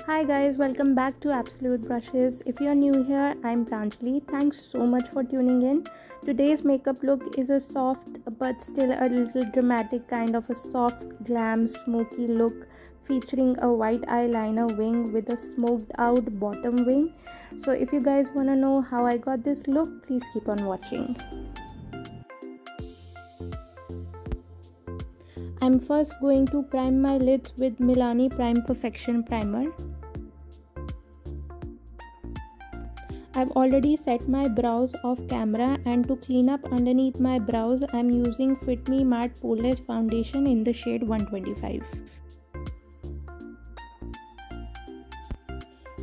Hi guys, welcome back to Absolute Brushes. If you're new here, I'm Pranjali. Thanks so much for tuning in. Today's makeup look is a soft but still a little dramatic kind of a soft glam smoky look featuring a white eyeliner wing with a smoked out bottom wing. So if you guys want to know how I got this look, please keep on watching. I'm first going to prime my lids with Milani Prime Perfection Primer. I've already set my brows off camera, and to clean up underneath my brows, I'm using Fit Me Matte Poreless Foundation in the shade 125.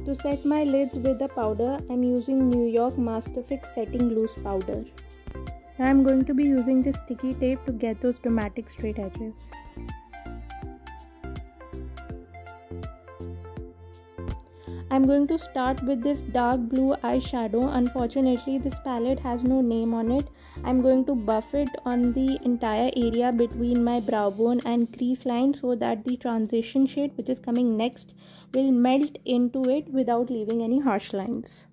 To set my lids with the powder, I'm using New York Master Fix Setting Loose Powder. Now I'm going to be using this sticky tape to get those dramatic straight edges. I'm going to start with this dark blue eyeshadow. Unfortunately, this palette has no name on it. I'm going to buff it on the entire area between my brow bone and crease line so that the transition shade, which is coming next, will melt into it without leaving any harsh lines.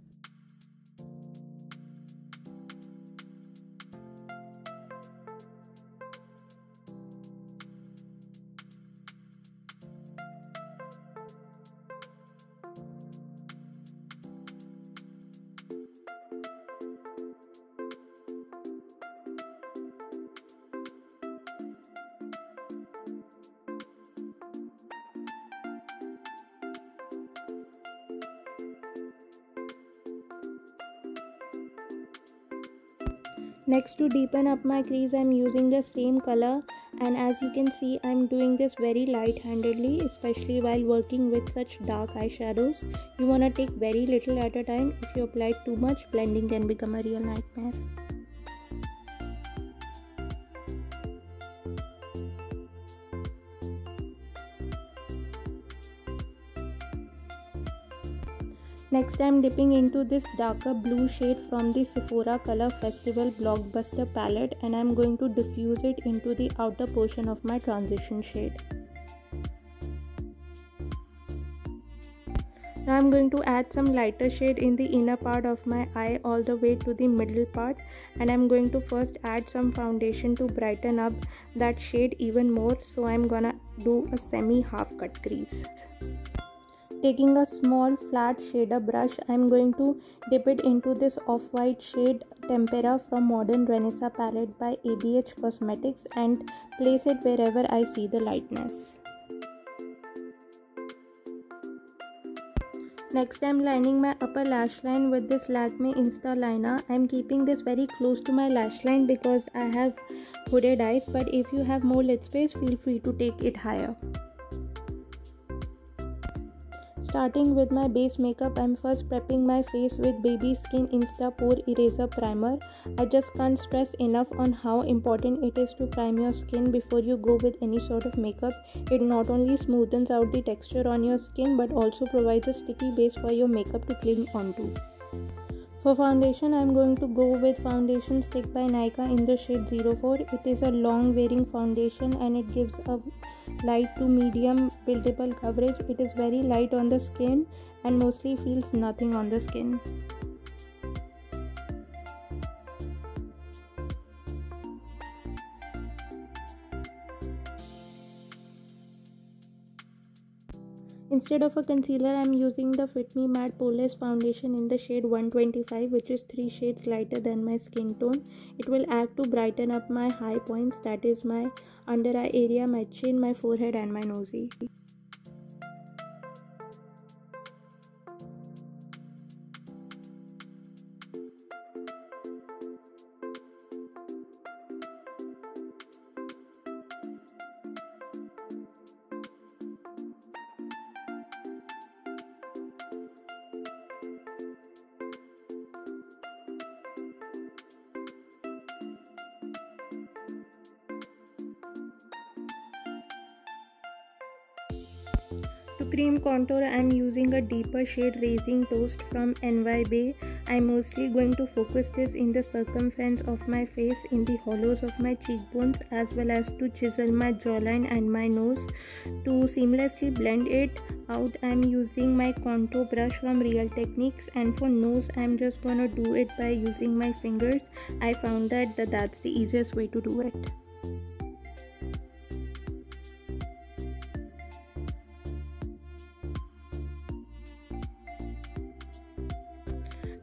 Next, to deepen up my crease, I'm using the same color, and as you can see, I'm doing this very light-handedly, especially while working with such dark eyeshadows. You want to take very little at a time. If you apply too much, blending can become a real nightmare. Next, I'm dipping into this darker blue shade from the Sephora Color Festival Blockbuster palette, and I'm going to diffuse it into the outer portion of my transition shade. Now I'm going to add some lighter shade in the inner part of my eye all the way to the middle part, and I'm going to first add some foundation to brighten up that shade even more. So I'm gonna do a semi half cut crease. Taking a small flat shader brush, I'm going to dip it into this off-white shade Tempera from Modern Renaissance palette by ABH Cosmetics and place it wherever I see the lightness. Next, I'm lining my upper lash line with this Lakme Insta Liner. I'm keeping this very close to my lash line because I have hooded eyes, but if you have more lid space, feel free to take it higher. Starting with my base makeup, I'm first prepping my face with Baby Skin Insta Pore Eraser Primer. I just can't stress enough on how important it is to prime your skin before you go with any sort of makeup. It not only smoothens out the texture on your skin but also provides a sticky base for your makeup to cling onto. For foundation, I'm going to go with Foundation Stick by Nykaa in the shade 04. It is a long wearing foundation and it gives a light to medium buildable coverage. It is very light on the skin and mostly feels nothing on the skin. Instead of a concealer, I'm using the Fit Me Matte Poreless Foundation in the shade 125, which is 3 shades lighter than my skin tone. It will act to brighten up my high points, that is my under eye area, my chin, my forehead and my nosy. To cream contour, I'm using a deeper shade Raising Toast from NY Bay. I'm mostly going to focus this in the circumference of my face, in the hollows of my cheekbones, as well as to chisel my jawline and my nose. To seamlessly blend it, out, I'm using my contour brush from Real Techniques, and for nose I'm just gonna do it by using my fingers. I found that that's the easiest way to do it.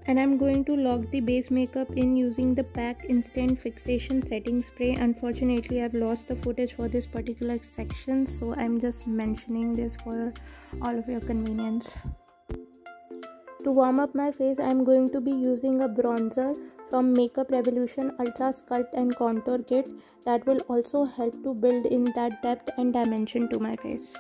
And I'm going to lock the base makeup in using the PAC Instant Fixation Setting Spray. Unfortunately, I've lost the footage for this particular section, so I'm just mentioning this for all of your convenience. To warm up my face, I'm going to be using a bronzer from Makeup Revolution Ultra Sculpt and Contour Kit that will also help to build in that depth and dimension to my face.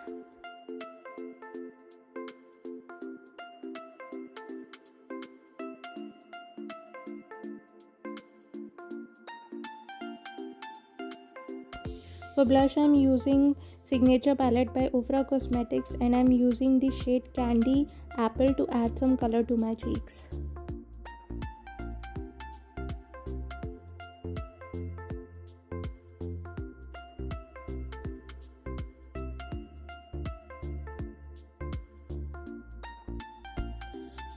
For blush, I'm using Signature palette by Ofra Cosmetics, and I'm using the shade Candy Apple to add some color to my cheeks.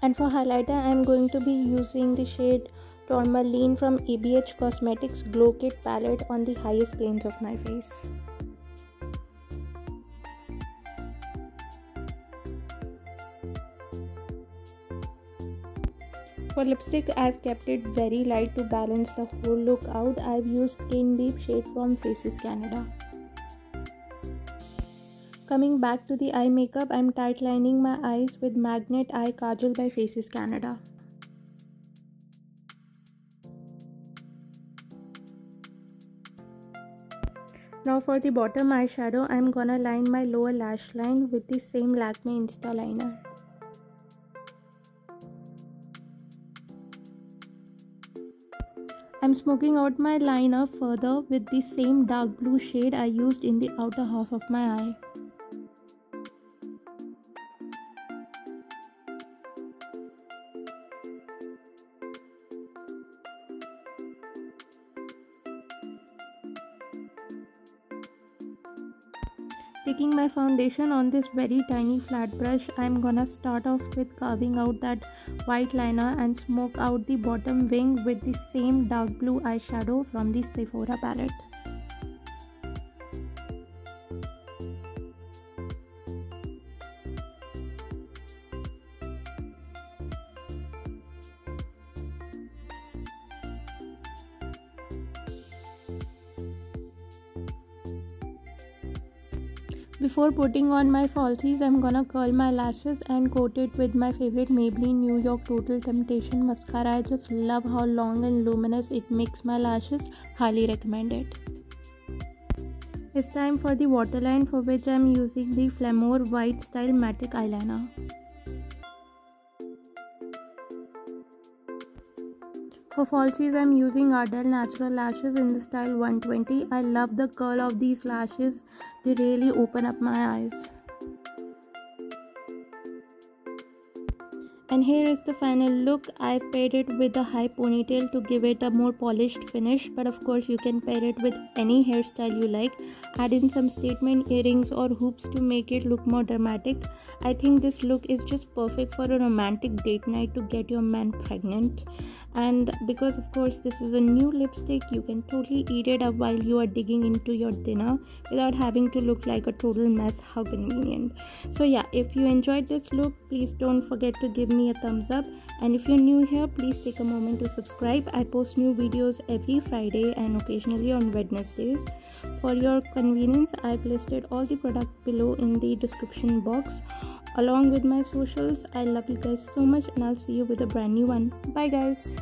And for highlighter, I'm going to be using the shade Tourmaline from ABH Cosmetics Glow Kit palette on the highest planes of my face. For lipstick, I've kept it very light to balance the whole look out. I've used Skin Deep shade from Faces Canada. Coming back to the eye makeup, I'm tight lining my eyes with Magnet Eye Kajal by Faces Canada. Now for the bottom eyeshadow, I'm gonna line my lower lash line with the same Lakme Insta liner. I'm smoking out my liner further with the same dark blue shade I used in the outer half of my eye. Taking my foundation on this very tiny flat brush, I'm gonna start off with carving out that white liner and smoke out the bottom wing with the same dark blue eyeshadow from the Sephora palette. Before putting on my falsies, I'm gonna curl my lashes and coat it with my favorite Maybelline New York Total Temptation mascara. I just love how long and luminous it makes my lashes. Highly recommend it. It's time for the waterline, for which I'm using the Flamour White Style Matic Eyeliner. For falsies, I'm using Ardell Natural Lashes in the style 120. I love the curl of these lashes. They really open up my eyes. And here is the final look. I've paired it with a high ponytail to give it a more polished finish, but of course you can pair it with any hairstyle you like. Add in some statement earrings or hoops to make it look more dramatic. I think this look is just perfect for a romantic date night to get your man pregnant. And because of course this is a new lipstick, you can totally eat it up while you are digging into your dinner without having to look like a total mess. How convenient. So yeah, if you enjoyed this look, please don't forget to give me a thumbs up, and if you're new here, please take a moment to subscribe. I post new videos every Friday and occasionally on Wednesdays. For your convenience, I've listed all the product below in the description box along with my socials. I love you guys so much, and I'll see you with a brand new one. Bye guys.